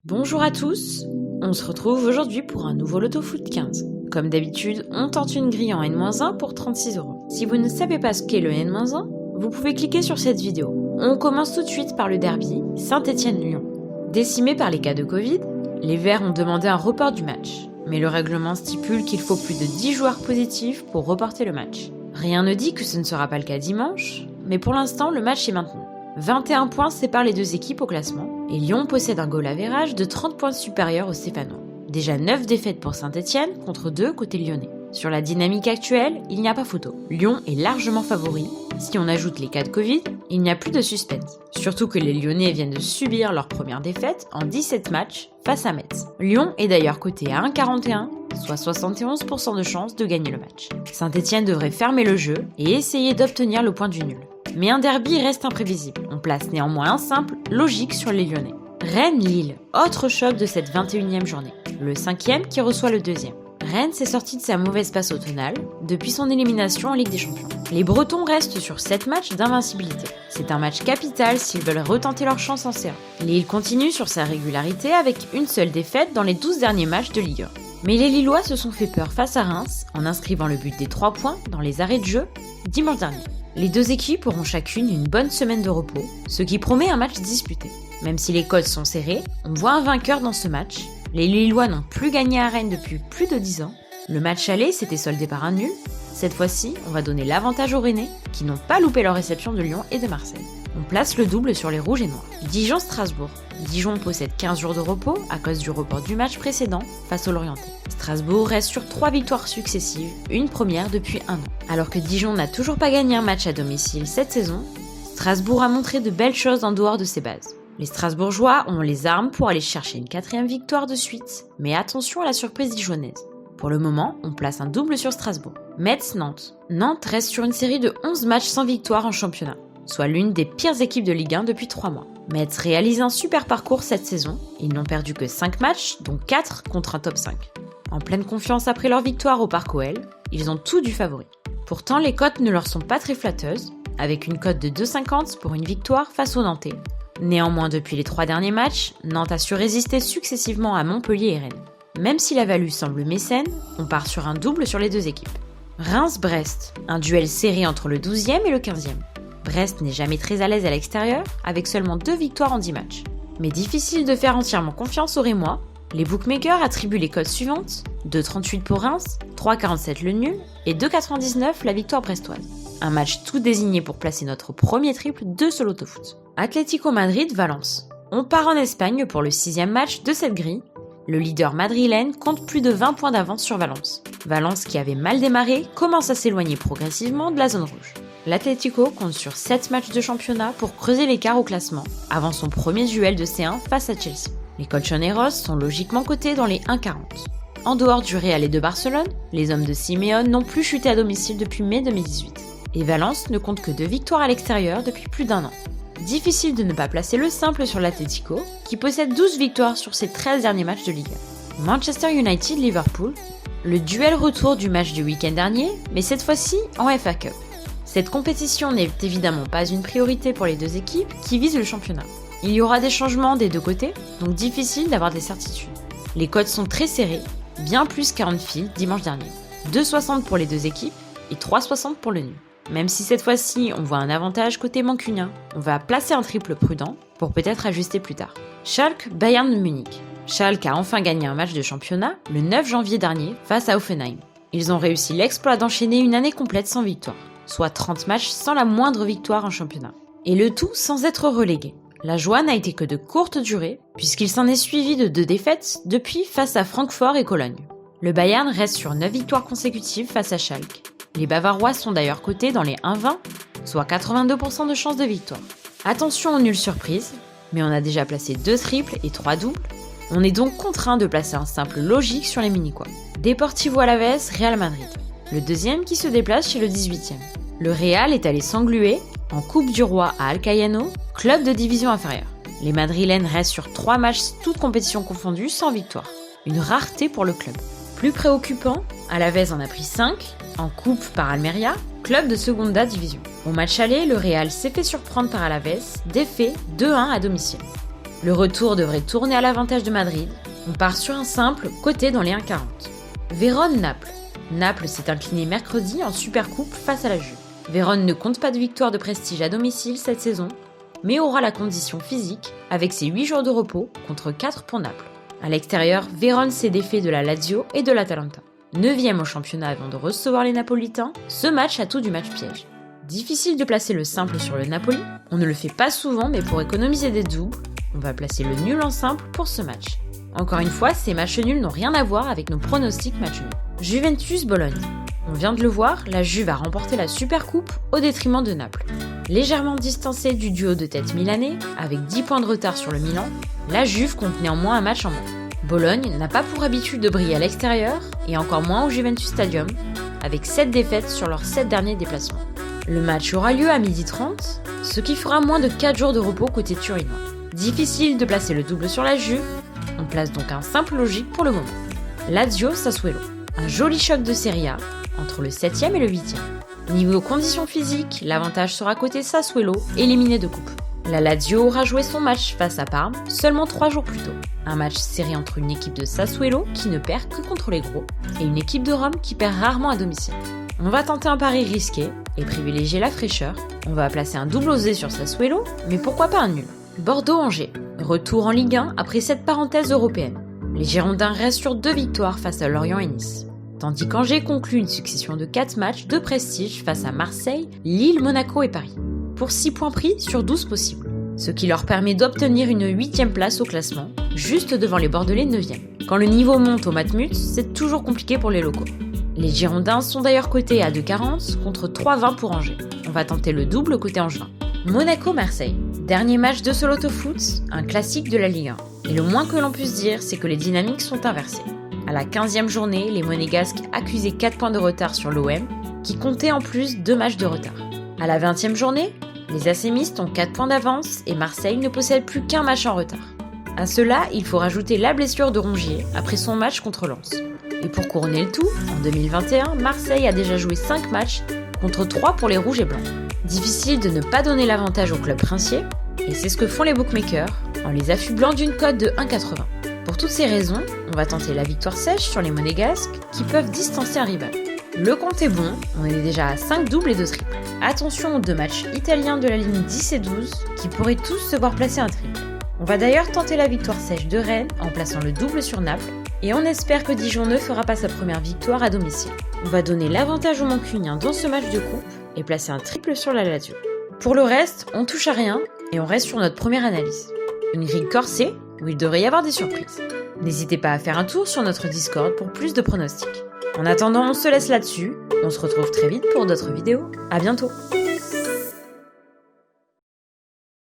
Bonjour à tous, on se retrouve aujourd'hui pour un nouveau Loto Foot 15. Comme d'habitude, on tente une grille en N-1 pour 36€. Si vous ne savez pas ce qu'est le N-1, vous pouvez cliquer sur cette vidéo. On commence tout de suite par le derby Saint-Étienne-Lyon. Décimés par les cas de Covid, les Verts ont demandé un report du match. Mais le règlement stipule qu'il faut plus de 10 joueurs positifs pour reporter le match. Rien ne dit que ce ne sera pas le cas dimanche, mais pour l'instant le match est maintenu. 21 points séparent les deux équipes au classement, et Lyon possède un goal average de 30 points supérieur aux Stéphanois. Déjà 9 défaites pour Saint-Étienne contre 2 côté lyonnais. Sur la dynamique actuelle, il n'y a pas photo. Lyon est largement favori. Si on ajoute les cas de Covid, il n'y a plus de suspense. Surtout que les Lyonnais viennent de subir leur première défaite en 17 matchs face à Metz. Lyon est d'ailleurs coté à 1,41, soit 71% de chance de gagner le match. Saint-Étienne devrait fermer le jeu et essayer d'obtenir le point du nul. Mais un derby reste imprévisible. On place néanmoins un simple logique sur les Lyonnais. Rennes-Lille, autre choc de cette 21e journée. Le 5e qui reçoit le 2e. Rennes s'est sorti de sa mauvaise passe automnale depuis son élimination en Ligue des Champions. Les Bretons restent sur 7 matchs d'invincibilité. C'est un match capital s'ils veulent retenter leur chance en C1. Lille continue sur sa régularité avec une seule défaite dans les 12 derniers matchs de Ligue 1. Mais les Lillois se sont fait peur face à Reims en inscrivant le but des 3 points dans les arrêts de jeu dimanche dernier. Les deux équipes auront chacune une bonne semaine de repos, ce qui promet un match disputé. Même si les codes sont serrés, on voit un vainqueur dans ce match. Les Lillois n'ont plus gagné à Rennes depuis plus de 10 ans. Le match aller s'était soldé par un nul. Cette fois-ci, on va donner l'avantage aux Rennais, qui n'ont pas loupé leur réception de Lyon et de Marseille. On place le double sur les rouges et noirs. Dijon-Strasbourg. Dijon possède 15 jours de repos à cause du report du match précédent face au Lorientais. Strasbourg reste sur 3 victoires successives, une première depuis un an. Alors que Dijon n'a toujours pas gagné un match à domicile cette saison, Strasbourg a montré de belles choses en dehors de ses bases. Les Strasbourgeois ont les armes pour aller chercher une 4e victoire de suite, mais attention à la surprise dijonnaise. Pour le moment, on place un double sur Strasbourg. Metz-Nantes. Nantes reste sur une série de 11 matchs sans victoire en championnat, soit l'une des pires équipes de Ligue 1 depuis 3 mois. Metz réalise un super parcours cette saison, ils n'ont perdu que 5 matchs, dont 4 contre un top 5. En pleine confiance après leur victoire au Parc OL, ils ont tout du favori. Pourtant, les cotes ne leur sont pas très flatteuses, avec une cote de 2,50 pour une victoire face aux Nantais. Néanmoins, depuis les 3 derniers matchs, Nantes a su résister successivement à Montpellier et Rennes. Même si la value semble mécène, on part sur un double sur les deux équipes. Reims-Brest, un duel serré entre le 12e et le 15e. Brest n'est jamais très à l'aise à l'extérieur, avec seulement 2 victoires en 10 matchs. Mais difficile de faire entièrement confiance aux Rémois. Les bookmakers attribuent les cotes suivantes, 2,38 pour Reims, 3,47 le nul et 2,99 la victoire brestoise. Un match tout désigné pour placer notre premier triple de ce Loto Foot. Atlético Madrid-Valence. On part en Espagne pour le 6e match de cette grille. Le leader madrilène compte plus de 20 points d'avance sur Valence. Valence, qui avait mal démarré, commence à s'éloigner progressivement de la zone rouge. L'Atlético compte sur 7 matchs de championnat pour creuser l'écart au classement, avant son premier duel de C1 face à Chelsea. Les Colchoneros sont logiquement cotés dans les 1,40. En dehors du Real et de Barcelone, les hommes de Simeone n'ont plus chuté à domicile depuis mai 2018. Et Valence ne compte que 2 victoires à l'extérieur depuis plus d'1 an. Difficile de ne pas placer le simple sur l'Atlético, qui possède 12 victoires sur ses 13 derniers matchs de Ligue 1. Manchester United-Liverpool, le duel retour du match du week-end dernier, mais cette fois-ci en FA Cup. Cette compétition n'est évidemment pas une priorité pour les deux équipes qui visent le championnat. Il y aura des changements des deux côtés, donc difficile d'avoir des certitudes. Les codes sont très serrés, bien plus qu'à Anfield dimanche dernier. 2,60 pour les deux équipes et 3,60 pour le nul. Même si cette fois-ci on voit un avantage côté mancunien, on va placer un triple prudent pour peut-être ajuster plus tard. Schalke-Bayern de Munich. Schalke a enfin gagné un match de championnat le 9 janvier dernier face à Hoffenheim. Ils ont réussi l'exploit d'enchaîner une année complète sans victoire, soit 30 matchs sans la moindre victoire en championnat. Et le tout sans être relégué. La joie n'a été que de courte durée, puisqu'il s'en est suivi de 2 défaites depuis face à Francfort et Cologne. Le Bayern reste sur 9 victoires consécutives face à Schalke. Les Bavarois sont d'ailleurs cotés dans les 1,20, soit 82% de chances de victoire. Attention aux nulles surprises, mais on a déjà placé 2 triples et 3 doubles. On est donc contraint de placer un simple logique sur les mini-quoi. Deportivo Alavés, Real Madrid. Le deuxième qui se déplace chez le 18e. Le Real est allé s'engluer en Coupe du Roi à Alcayano, club de division inférieure. Les Madrilènes restent sur 3 matchs toutes compétitions confondues sans victoire. Une rareté pour le club. Plus préoccupant, Alavés en a pris 5, en coupe par Almeria, club de Segunda Division. Au match aller, le Real s'est fait surprendre par Alavés, défait 2-1 à domicile. Le retour devrait tourner à l'avantage de Madrid. On part sur un simple coté dans les 1,40. Vérone-Naples. Naples s'est incliné mercredi en Supercoupe face à la Juve. Vérone ne compte pas de victoire de prestige à domicile cette saison, mais aura la condition physique avec ses 8 jours de repos contre 4 pour Naples. À l'extérieur, Vérone s'est défait de la Lazio et de l'Atalanta. 9e au championnat avant de recevoir les Napolitains, ce match a tout du match piège. Difficile de placer le simple sur le Napoli, on ne le fait pas souvent mais pour économiser des doubles, on va placer le nul en simple pour ce match. Encore une fois, ces matchs nuls n'ont rien à voir avec nos pronostics match nuls. Juventus-Bologne. On vient de le voir, la Juve a remporté la Supercoupe au détriment de Naples. Légèrement distancée du duo de tête milanais, avec 10 points de retard sur le Milan, la Juve compte néanmoins un match en moins. Bologne n'a pas pour habitude de briller à l'extérieur, et encore moins au Juventus Stadium, avec 7 défaites sur leurs 7 derniers déplacements. Le match aura lieu à 12h30, ce qui fera moins de 4 jours de repos côté turinois. Difficile de placer le double sur la Juve, on place donc un simple logique pour le moment. Lazio-Sassuolo. Un joli choc de Serie A, entre le 7e et le 8e. Niveau conditions physiques, l'avantage sera côté Sassuolo, éliminé de coupe. La Lazio aura joué son match face à Parme seulement 3 jours plus tôt. Un match serré entre une équipe de Sassuolo qui ne perd que contre les gros et une équipe de Rome qui perd rarement à domicile. On va tenter un pari risqué et privilégier la fraîcheur. On va placer un double osé sur Sassuolo, mais pourquoi pas un nul. Bordeaux-Angers. Retour en Ligue 1 après cette parenthèse européenne. Les Girondins restent sur 2 victoires face à Lorient et Nice. Tandis qu'Angers conclut une succession de 4 matchs de prestige face à Marseille, Lille, Monaco et Paris, pour 6 points pris sur 12 possibles, ce qui leur permet d'obtenir une 8e place au classement, juste devant les Bordelais 9e. Quand le niveau monte au Matmut, c'est toujours compliqué pour les locaux. Les Girondins sont d'ailleurs cotés à 2,40 contre 3,20 pour Angers. On va tenter le double côté angevin. Monaco-Marseille. Dernier match de ce loto-foot, un classique de la Ligue 1. Et le moins que l'on puisse dire, c'est que les dynamiques sont inversées. À la 15e journée, les Monégasques accusaient 4 points de retard sur l'OM, qui comptait en plus 2 matchs de retard. À la 20e journée, les ACMistes ont 4 points d'avance et Marseille ne possède plus qu'un match en retard. À cela, il faut rajouter la blessure de Rongier après son match contre Lens. Et pour couronner le tout, en 2021, Marseille a déjà joué 5 matchs contre 3 pour les Rouges et Blancs. Difficile de ne pas donner l'avantage au club princier, et c'est ce que font les bookmakers en les affublant d'une cote de 1,80. Pour toutes ces raisons, on va tenter la victoire sèche sur les Monégasques qui peuvent distancer un rival. Le compte est bon, on est déjà à 5 doubles et 2 triples. Attention aux 2 matchs italiens de la ligne 10 et 12 qui pourraient tous se voir placer un triple. On va d'ailleurs tenter la victoire sèche de Rennes en plaçant le double sur Naples et on espère que Dijon ne fera pas sa première victoire à domicile. On va donner l'avantage aux Mancuniens dans ce match de coupe et placer un triple sur la Lazio. Pour le reste, on touche à rien et on reste sur notre première analyse. Une grille corsée où il devrait y avoir des surprises. N'hésitez pas à faire un tour sur notre Discord pour plus de pronostics. En attendant, on se laisse là-dessus. On se retrouve très vite pour d'autres vidéos. À bientôt!